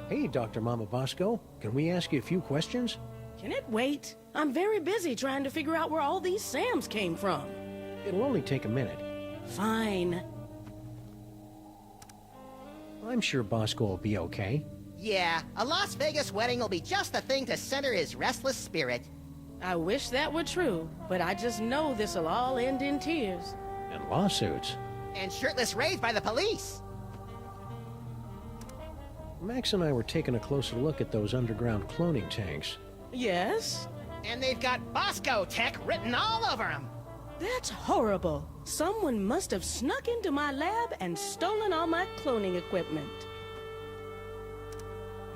Hey, Dr. Mama Bosco. Can we ask you a few questions? Can it wait? I'm very busy trying to figure out where all these Sams came from. It'll only take a minute. Fine. I'm sure Bosco will be okay. Yeah, a Las Vegas wedding will be just the thing to center his restless spirit. I wish that were true, but I just know this'll all end in tears. And lawsuits. And shirtless raids by the police. Max and I were taking a closer look at those underground cloning tanks. Yes? And they've got Bosco Tech written all over them. That's horrible. Someone must have snuck into my lab and stolen all my cloning equipment.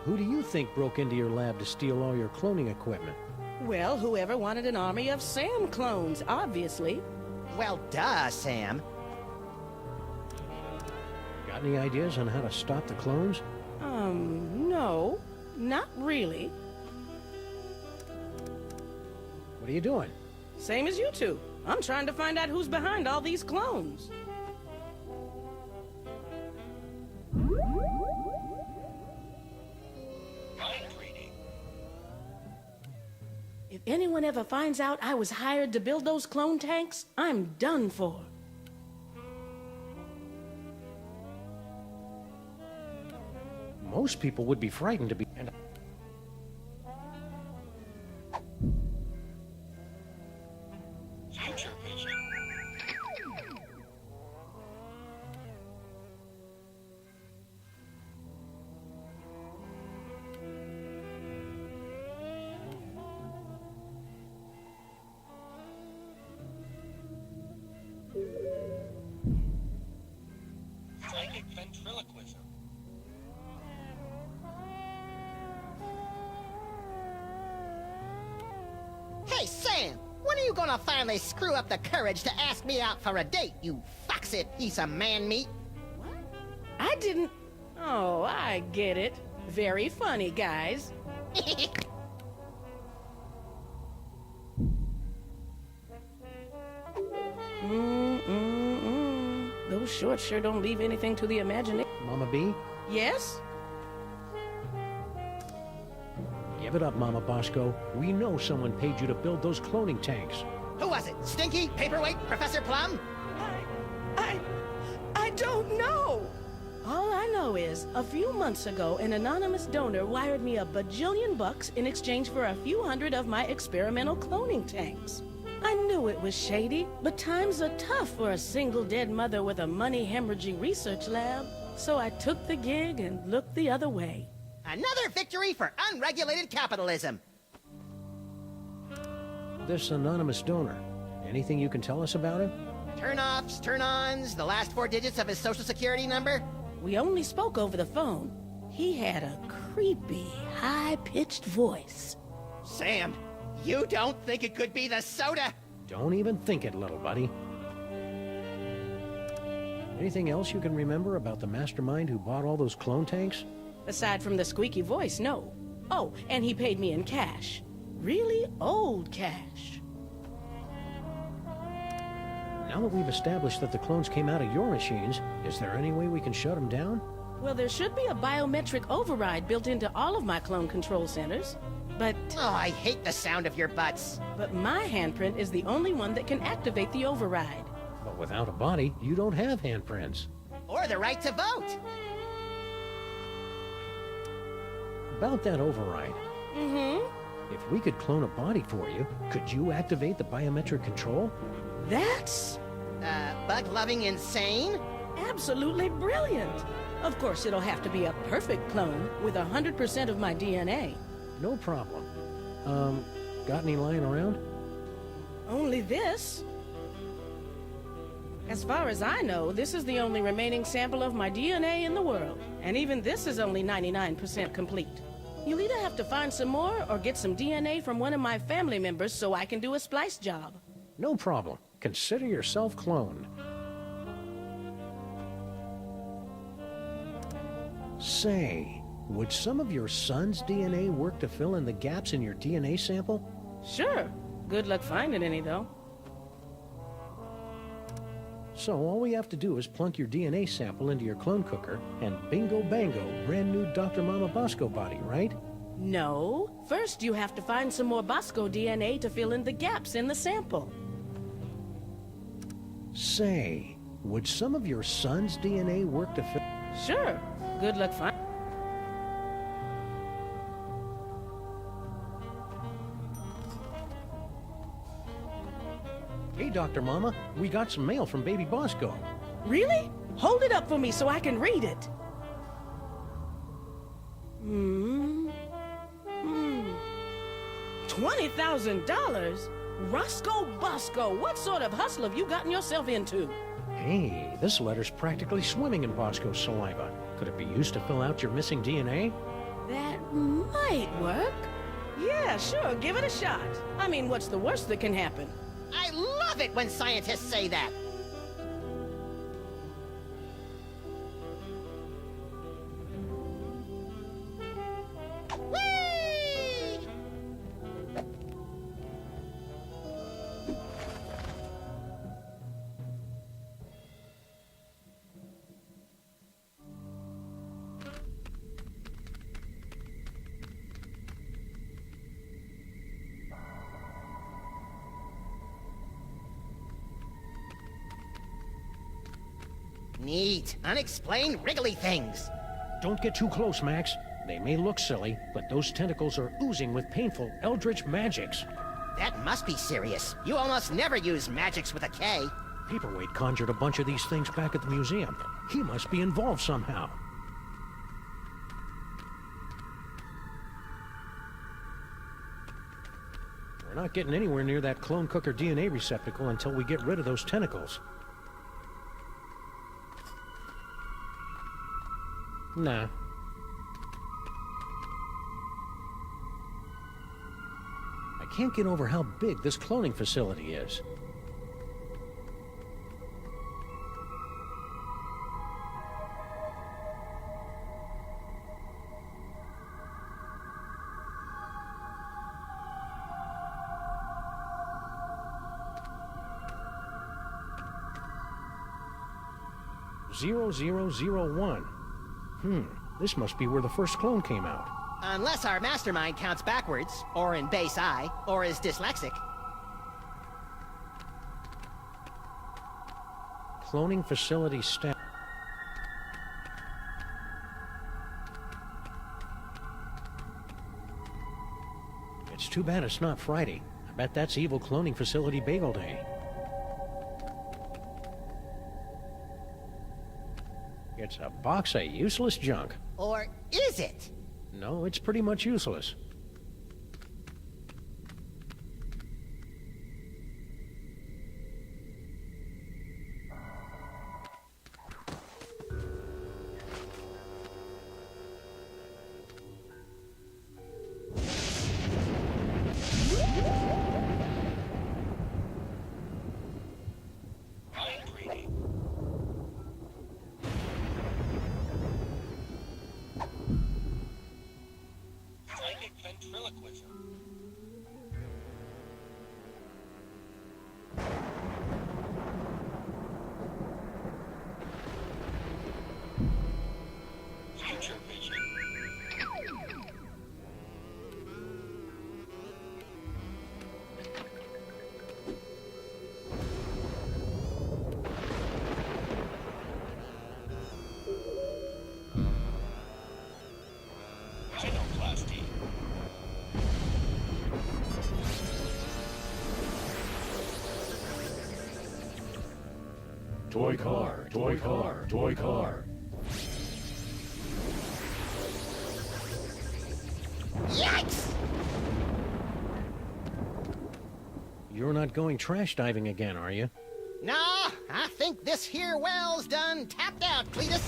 Who do you think broke into your lab to steal all your cloning equipment? Well, whoever wanted an army of Sam clones, obviously. Well, duh, Sam. Got any ideas on how to stop the clones? No. Not really. What are you doing? Same as you two. I'm trying to find out who's behind all these clones. If anyone ever finds out I was hired to build those clone tanks, I'm done for. Most people would be frightened to be... And Future vision. Psychic ventriloquism. Hey, Sam! When are you gonna finally screw up the courage to ask me out for a date, you foxy piece of man meat? I didn't... Oh, I get it. Very funny, guys. Those shorts sure don't leave anything to the imagination. Mama B? Yes? Give it up, Mama Bosco. We know someone paid you to build those cloning tanks. Who was it? Stinky? Paperweight? Professor Plum? I don't know. All I know is, a few months ago, an anonymous donor wired me $1 bajillion in exchange for a few hundred of my experimental cloning tanks. I knew it was shady, but times are tough for a single dead mother with a money-hemorrhaging research lab. So I took the gig and looked the other way. Another victory for unregulated capitalism. This anonymous donor. Anything you can tell us about him? Turn-offs, turn-ons, the last 4 digits of his social security number. We only spoke over the phone. He had a creepy, high-pitched voice. Sam, you don't think it could be the soda? Don't even think it, little buddy. Anything else you can remember about the mastermind who bought all those clone tanks? Aside from the squeaky voice, no. Oh, and he paid me in cash. Really old cash. Now that we've established that the clones came out of your machines, is there any way we can shut them down? Well, there should be a biometric override built into all of my clone control centers. But Oh, I hate the sound of your butts. my handprint is the only one that can activate the override. But without a body, you don't have handprints. Or the right to vote. About that override, if we could clone a body for you, could you activate the biometric control? That's Bug-loving insane? absolutely brilliant. Of course, it'll have to be a perfect clone with 100% of my DNA. No problem. Got any lying around? Only this. As far as I know, this is the only remaining sample of my DNA in the world. And even this is only 99% complete. You'll either have to find some more or get some DNA from one of my family members so I can do a splice job. No problem. Consider yourself cloned. Say, would some of your son's DNA work to fill in the gaps in your DNA sample? Sure. Good luck finding any, though. So all we have to do is plunk your DNA sample into your clone cooker, and bingo bango, brand new Dr. Mama Bosco body, right? No. First, you have to find some more Bosco DNA to fill in the gaps in the sample. Say, would some of your son's DNA work to fill... Sure. Good luck finding. Hey, Dr. Mama, we got some mail from baby Bosco. Really? Hold it up for me so I can read it. $20,000? Roscoe Bosco, what sort of hustle have you gotten yourself into? Hey, this letter's practically swimming in Bosco's saliva. Could it be used to fill out your missing DNA? That might work. Yeah, sure, give it a shot. I mean, what's the worst that can happen? I love it when scientists say that. Whee! Neat, unexplained wriggly things. Don't get too close, Max. They may look silly, but those tentacles are oozing with painful eldritch magics. That must be serious. You almost never use magics with a K. Paperweight conjured a bunch of these things back at the museum. He must be involved somehow. We're not getting anywhere near that clone cooker DNA receptacle until we get rid of those tentacles. Nah. I can't get over how big this cloning facility is. (0001). This must be where the first clone came out. Unless our mastermind counts backwards, or in base I, or is dyslexic. Cloning facility staff. It's too bad it's not Friday. I bet that's evil cloning facility bagel day. It's a box of useless junk. Or is it? No, it's pretty much useless. Mind reading. Psychic ventriloquism. Future vision. Genoplasty. Toy car, toy car, toy car. Yikes! You're not going trash diving again, are you? Nah, I think this here well's done tapped out, Cletus.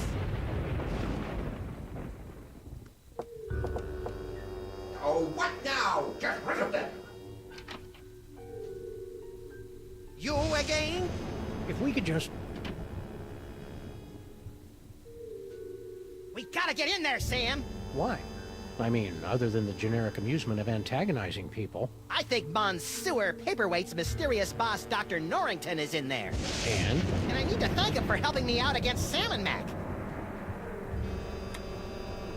Oh, what now? Get rid of them! You again? If we could just... We gotta get in there, Sam. Why? I mean, other than the generic amusement of antagonizing people. I think Monsieur Paperweight's mysterious boss, Dr. Norrington, is in there. And? And I need to thank him for helping me out against Sam and Mac.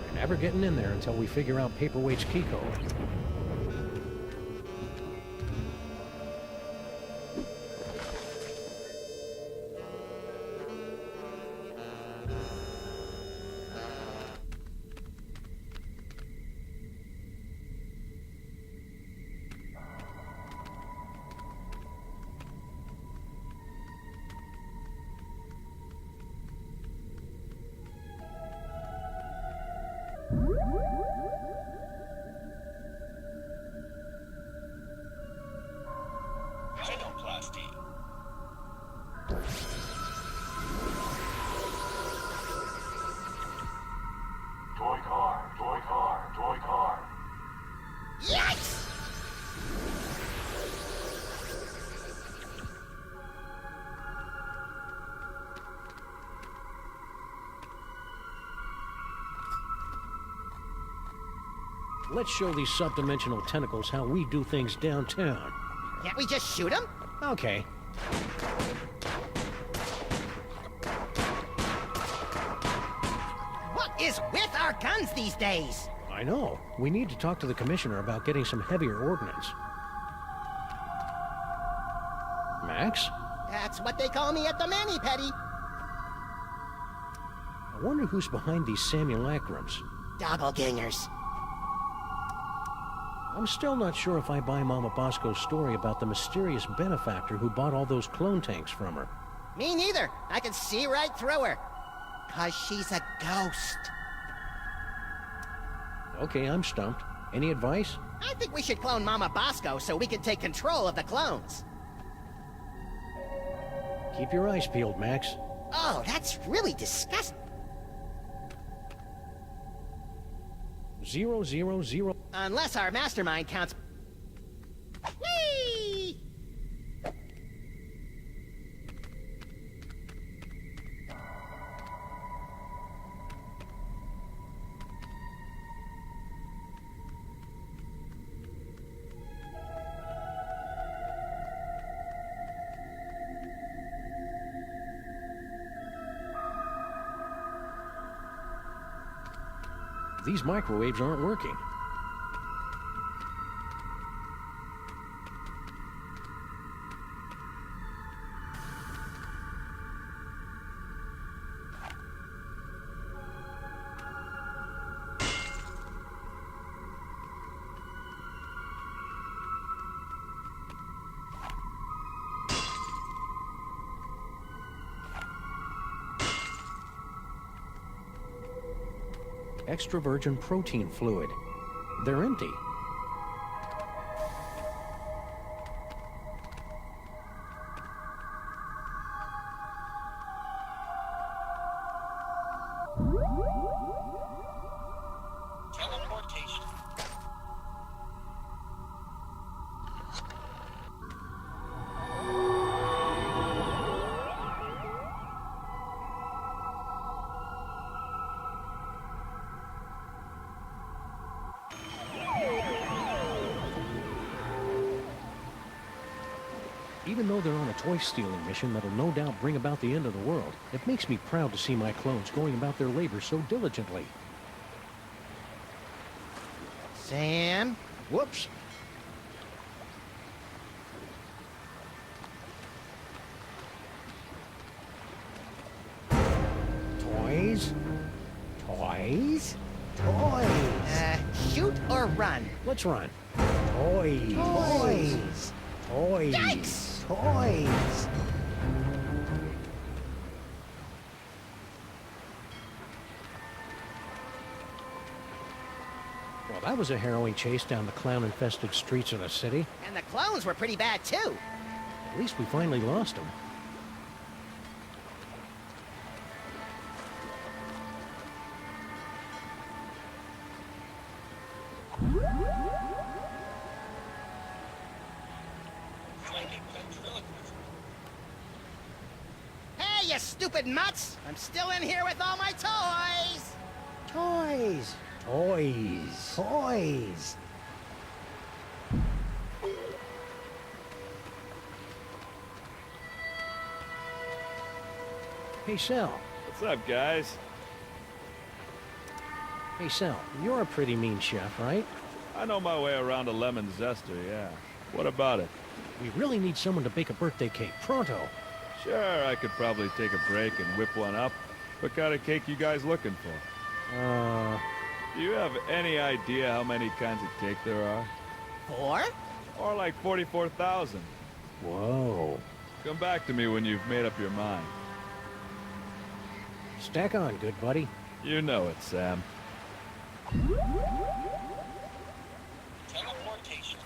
We're never getting in there until we figure out Paperweight's key code. Xenoplasty. Toy car, toy car, toy car. Yikes! Let's show these subdimensional tentacles how we do things downtown. Can't we just shoot him? Okay. What is with our guns these days? I know. We need to talk to the commissioner about getting some heavier ordnance. Max? That's what they call me at the Mani-Pedi. I wonder who's behind these simulacrums. Doppelgangers. I'm still not sure if I buy Mama Bosco's story about the mysterious benefactor who bought all those clone tanks from her. Me neither. I can see right through her. 'Cause she's a ghost. Okay, I'm stumped. Any advice? I think we should clone Mama Bosco so we can take control of the clones. Keep your eyes peeled, Max. Oh, that's really disgusting. 000. Unless our mastermind counts... Whee! These microwaves aren't working. Extra virgin protein fluid. They're empty. Teleportation. Even though they're on a toy-stealing mission that'll no doubt bring about the end of the world, it makes me proud to see my clones going about their labor so diligently. Sam? Whoops. Toys? Toys? Toys! Shoot or run? Let's run. Toys. Toys. Toys. Yikes! Toys. Well, that was a harrowing chase down the clown-infested streets of the city. And the clones were pretty bad, too. At least we finally lost them. Finding ventriloquism. Hey, you stupid mutts! I'm still in here with all my toys! Toys. Toys. Toys. Hey, Sal. What's up, guys? Hey, Sal, you're a pretty mean chef, right? I know my way around a lemon zester, yeah. What about it? We really need someone to bake a birthday cake, pronto. Sure, I could probably take a break and whip one up. What kind of cake you guys looking for? Do you have any idea how many kinds of cake there are? 4? Or like 44,000. Whoa. Come back to me when you've made up your mind. Stack on, good buddy. You know it, Sam. Teleportation.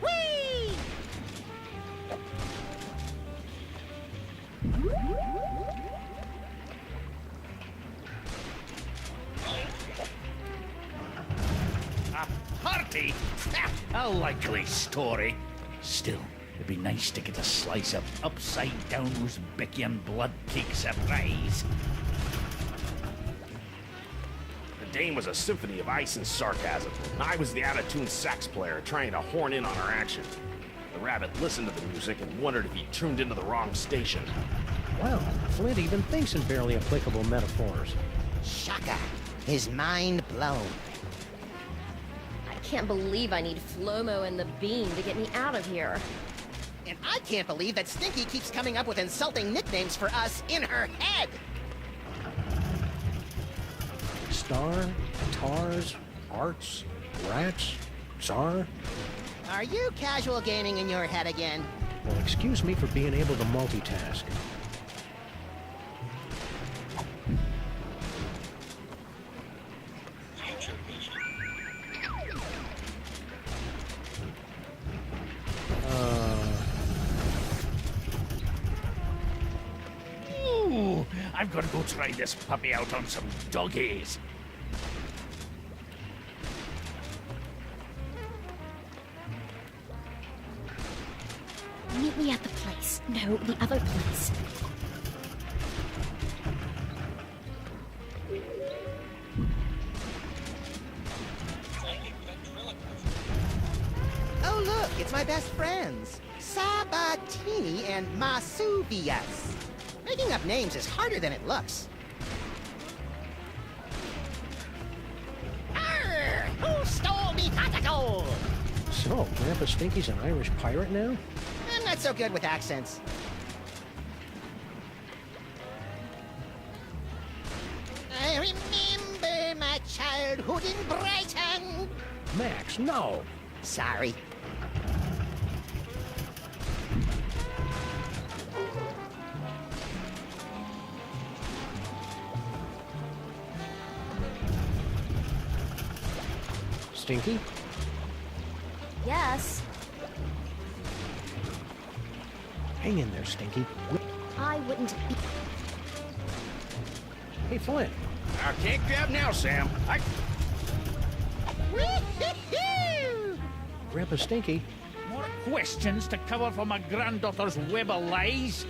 Whee! Party? A likely story. Still, it'd be nice to get a slice of upside-down Uzbekian blood cake surprise. The Dame was a symphony of ice and sarcasm. I was the out-of-tune sax player trying to horn in on our action. The rabbit listened to the music and wondered if he tuned into the wrong station. Wow, Flint even thinks in barely applicable metaphors. Shaka. His mind blown. I can't believe I need Flomo and the Bean to get me out of here. And I can't believe that Stinky keeps coming up with insulting nicknames for us in her head. Star, Tars, Arts, Rats, Czar. Are you casual gaming in your head again? Well, excuse me for being able to multitask. Future vision. Ooh, I've got to go try this puppy out on some doggies. Meet me at the place. No, the other place. Finding ventriloquist. Oh, look, it's my best friends. Sabatini and Masuvias. Making up names is harder than it looks. Arr! Who stole me tentacle? So, Grandpa Stinky's an Irish pirate now? I'm not so good with accents. I remember my childhood in Brighton. Max, no! Sorry. Stinky? Yes, Hang in there, Stinky. I wouldn't be... Hey, Flint. I can't grab now, Sam. Grandpa Stinky. More questions to cover for my granddaughter's web of lies?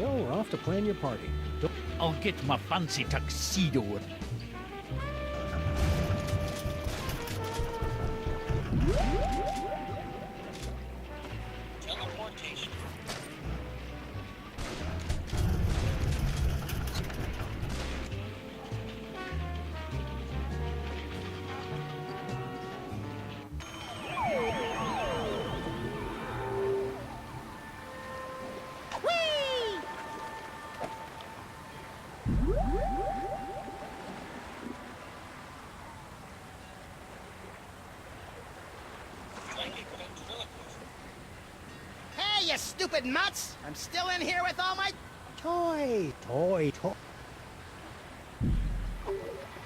Well, we're off to plan your party. I'll get my fancy tuxedo. Teleportation. Finding ventriloquist. Hey, you stupid mutts! I'm still in here with all my Toy.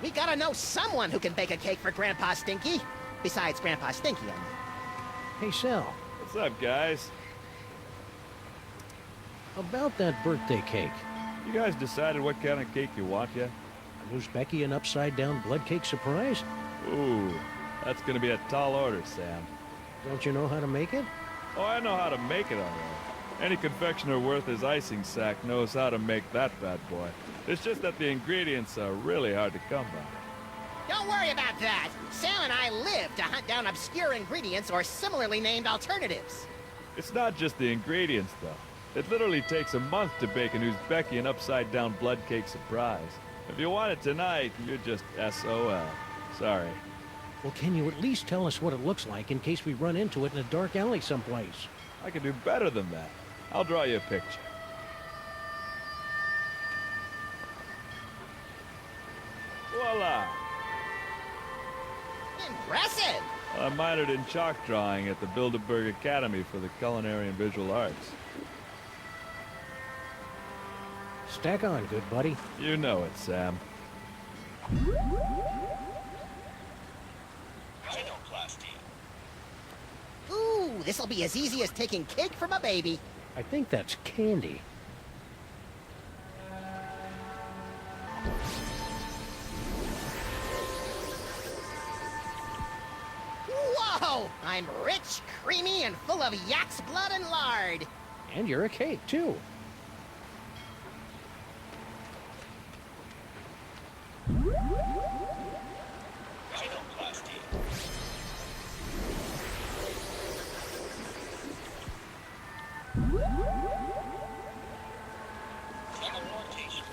We gotta know someone who can bake a cake for Grandpa Stinky. Besides Grandpa Stinky, I mean. Hey, Sal. What's up, guys? About that birthday cake. You guys decided what kind of cake you want yet? An Uzbekian upside-down blood cake surprise? Ooh, that's gonna be a tall order, Sam. Don't you know how to make it? Oh, I know how to make it all right. Any confectioner worth his icing sack knows how to make that bad boy. It's just that the ingredients are really hard to come by. Don't worry about that. Sam and I live to hunt down obscure ingredients or similarly named alternatives. It's not just the ingredients, though. It literally takes a month to bake an Uzbekian upside-down blood cake surprise. If you want it tonight, you're just SOL. Sorry. Well, can you at least tell us what it looks like in case we run into it in a dark alley someplace? I can do better than that. I'll draw you a picture. Voila! Impressive! I minored in chalk drawing at the Bilderberg Academy for the Culinary and Visual Arts. Stack on, good buddy. You know it, Sam. Rhinoplasty. Ooh, this'll be as easy as taking cake from a baby. I think that's candy. Whoa! I'm rich, creamy, and full of yak's blood and lard. And you're a cake, too. Rhinoplasty. Teleportation.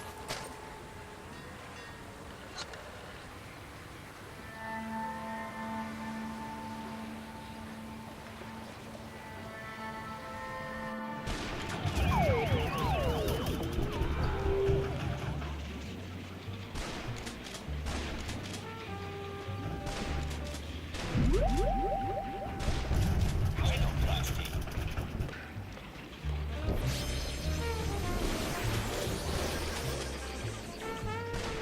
Rhinoplasty.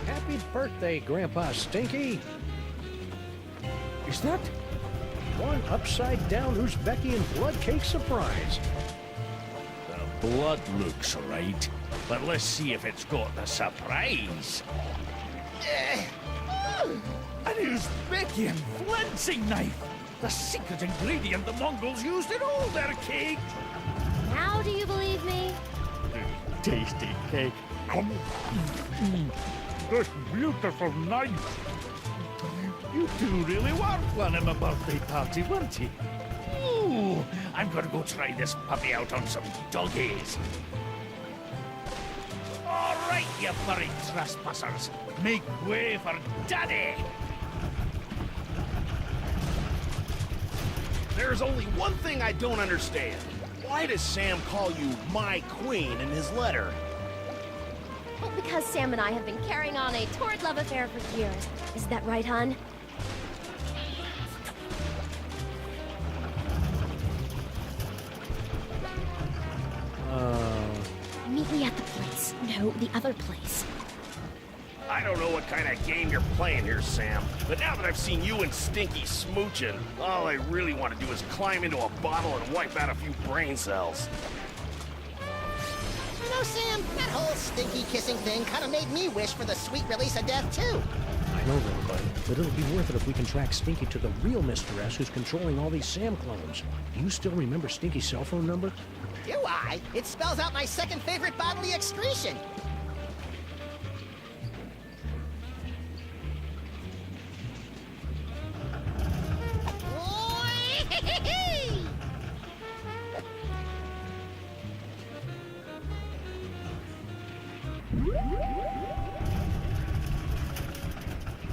Happy birthday, Grandpa Stinky! Is that one upside-down Uzbekian blood cake surprise? The blood looks right, but let's see if it's got the surprise. An Uzbekian flensing knife! The secret ingredient the Mongols used in all their cake! Now do you believe me? Tasty cake. This beautiful knife. You two really were planning a birthday party, weren't you? Ooh, I'm gonna go try this puppy out on some doggies. All right, you furry trespassers. Make way for Daddy. There's only one thing I don't understand. Why does Sam call you my queen in his letter? Well, because Sam and I have been carrying on a torrid love affair for years. Is that right, hon? Meet me at the place. No, the other place. I don't know what kind of game you're playing here, Sam, but now that I've seen you and Stinky smooching, all I really want to do is climb into a bottle and wipe out a few brain cells. You know, Sam, that whole stinky kissing thing kind of made me wish for the sweet release of death, too. I know, little buddy, but it'll be worth it if we can track Stinky to the real Mr. S who's controlling all these Sam clones. Do you still remember Stinky's cell phone number? Do I? It spells out my second favorite bodily excretion.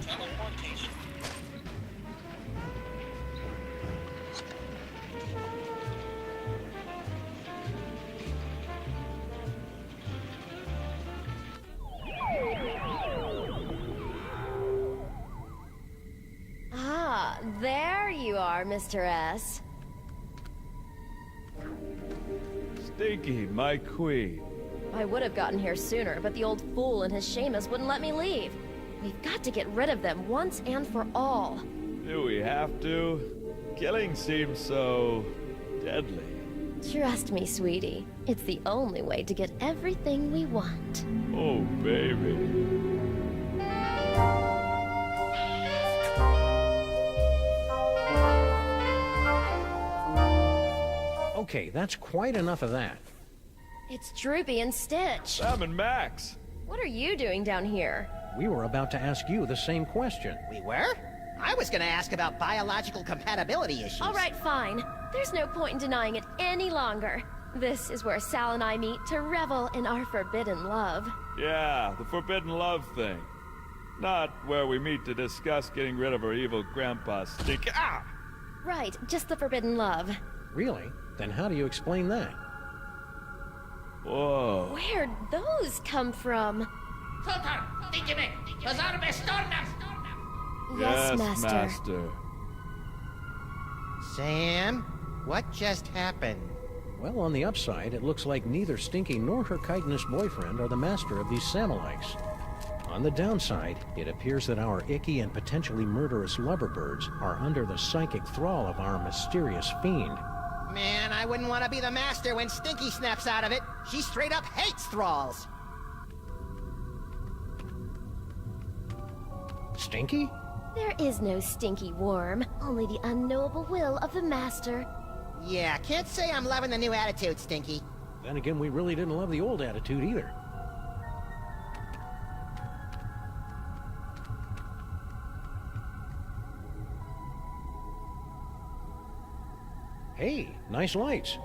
Teleportation. Ah, there you are, Mr. S. Stinky, my queen. I would have gotten here sooner, but the old fool and his Seamus wouldn't let me leave. We've got to get rid of them once and for all. Do we have to? Killing seems so deadly. Trust me, sweetie. It's the only way to get everything we want. Oh, baby. Okay, that's quite enough of that. It's Droopy and Stitch. Sam and Max. What are you doing down here? We were about to ask you the same question. We were? I was gonna ask about biological compatibility issues. All right, fine. There's no point in denying it any longer. This is where Sal and I meet to revel in our forbidden love. Yeah, the forbidden love thing. Not where we meet to discuss getting rid of our evil grandpa Stinky. Ah! Right, just the forbidden love. Really? Then how do you explain that? Whoa. Where'd those come from? Yes, Master. Sam, what just happened? Well, on the upside, it looks like neither Stinky nor her chitinous boyfriend are the master of these Samuelites. On the downside, it appears that our icky and potentially murderous loverbirds are under the psychic thrall of our mysterious fiend. Man, I wouldn't want to be the master when Stinky snaps out of it. She straight up hates thralls. Stinky? There is no stinky worm, only the unknowable will of the master. Yeah, can't say I'm loving the new attitude, Stinky. Then again, we really didn't love the old attitude either. Hey, nice lights.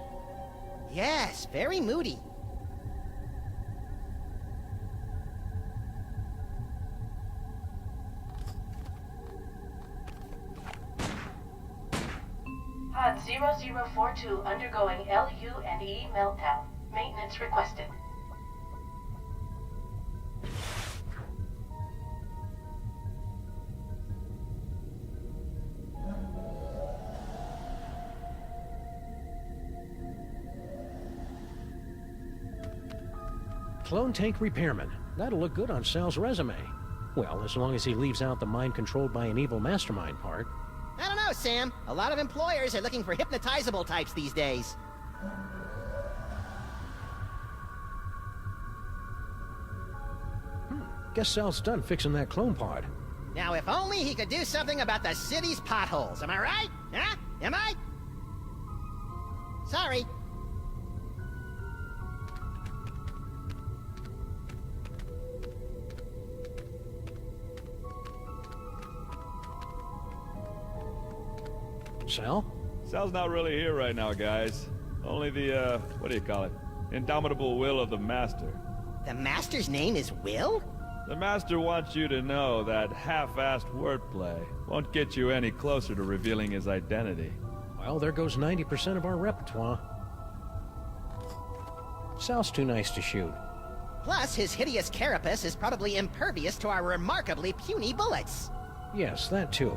Yes, very moody. Pod 0042 undergoing LU&E meltdown. Maintenance requested. Clone tank repairman. That'll look good on Sal's resume. Well, as long as he leaves out the mind controlled by an evil mastermind part. I don't know, Sam. A lot of employers are looking for hypnotizable types these days. Guess Sal's done fixing that clone pod. Now, if only he could do something about the city's potholes. Am I right? Huh? Am I? Sorry. Sal? Sal's not really here right now, guys. Only the, what do you call it? Indomitable will of the Master. The Master's name is Will? The Master wants you to know that half-assed wordplay won't get you any closer to revealing his identity. Well, there goes 90% of our repertoire. Sal's too nice to shoot. Plus, his hideous carapace is probably impervious to our remarkably puny bullets. Yes, that too.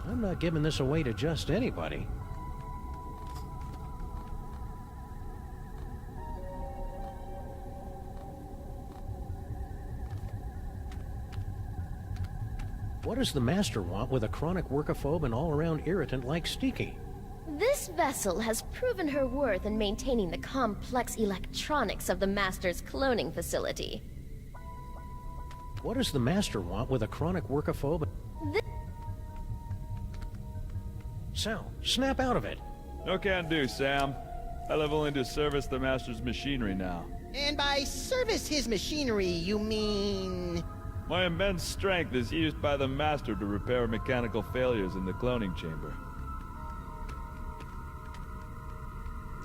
I'm not giving this away to just anybody. What does the Master want with a chronic workophobe and all-around irritant like Stinky? This vessel has proven her worth in maintaining the complex electronics of the Master's cloning facility. What does the Master want with a chronic workophobe? Sal, snap out of it. No can do, Sam. I live only to service the Master's machinery now. And by service his machinery, you mean... My immense strength is used by the Master to repair mechanical failures in the cloning chamber.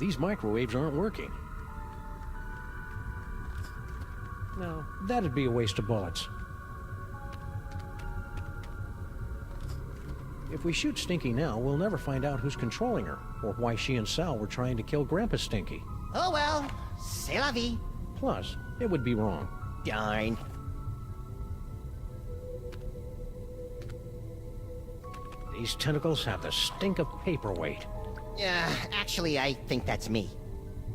These microwaves aren't working. No, that'd be a waste of bullets. If we shoot Stinky now, we'll never find out who's controlling her, or why she and Sal were trying to kill Grandpa Stinky. Oh well, c'est la vie. Plus, it would be wrong. Darn. These tentacles have the stink of paperweight. Actually, I think that's me.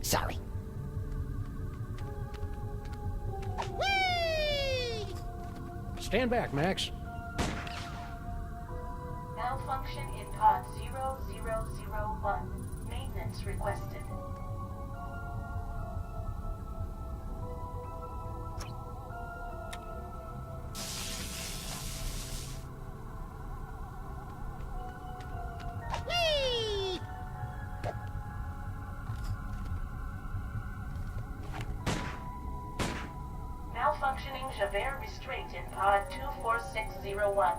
Sorry. Whee! Stand back, Max. Malfunction in pod 0001. Maintenance requested. Whee! Malfunctioning Javert restraint in pod 24601.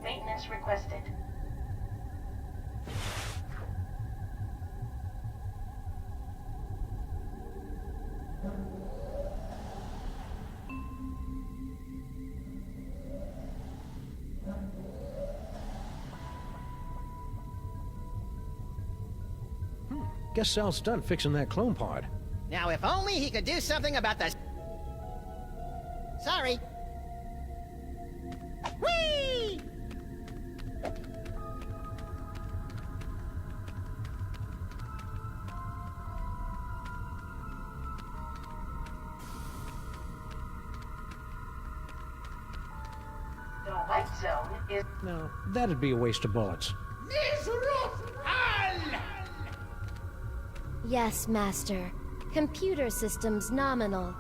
Maintenance requested. Guess Sal's done fixing that clone pod. Now, if only he could do something about the... Sorry. Whee! The white zone is... No, that'd be a waste of bullets. Yes, Master. Computer systems nominal.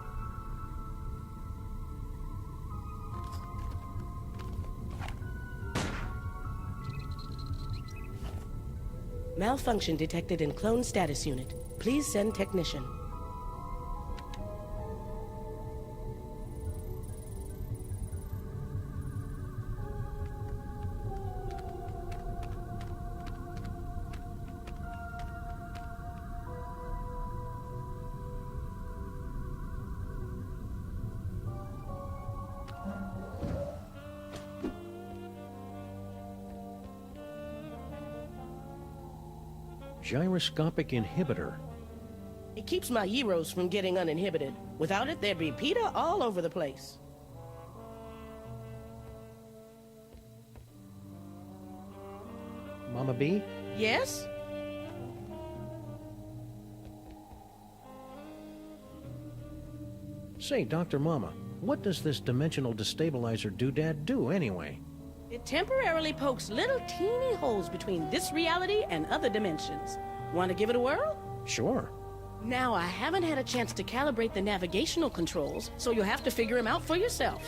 Malfunction detected in clone status unit. Please send technician. Gyroscopic inhibitor. It keeps my heroes from getting uninhibited. Without it, there'd be PETA all over the place. Mama B? Yes? Say, Dr. Mama, what does this dimensional destabilizer doodad do anyway? It temporarily pokes little teeny holes between this reality and other dimensions. Want to give it a whirl? Sure. Now, I haven't had a chance to calibrate the navigational controls, so you'll have to figure them out for yourself.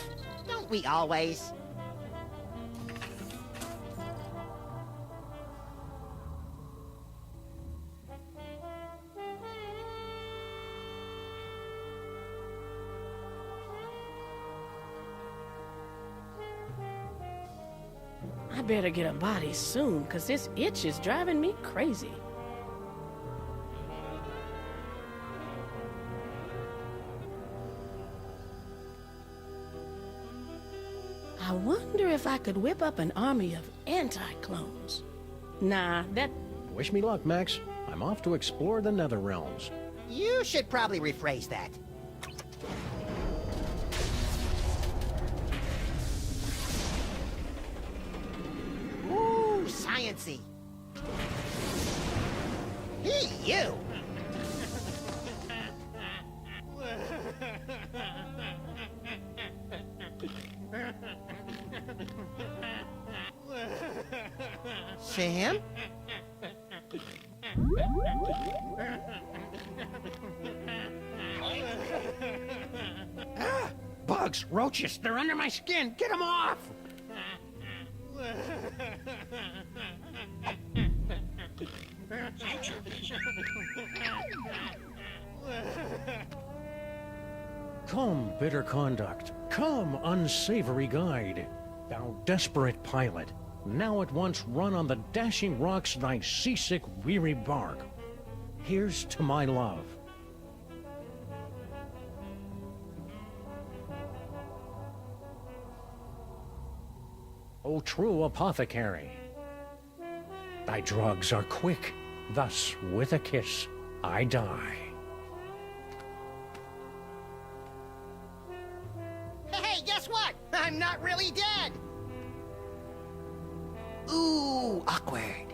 Don't we always? I better get a body soon, because this itch is driving me crazy. I wonder if I could whip up an army of anti-clones. Nah, that... Wish me luck, Max. I'm off to explore the nether realms. You should probably rephrase that. Ooh, science-y. Hey, you! Sam? Ah! Bugs! Roaches! They're under my skin! Get them off! Future vision. Come, bitter conduct. Come, unsavory guide. Thou desperate pilot, now at once run on the dashing rocks thy seasick, weary bark. Here's to my love. O true apothecary, thy drugs are quick, thus with a kiss I die. Hey, guess what? I'm not really dead! Ooh, awkward.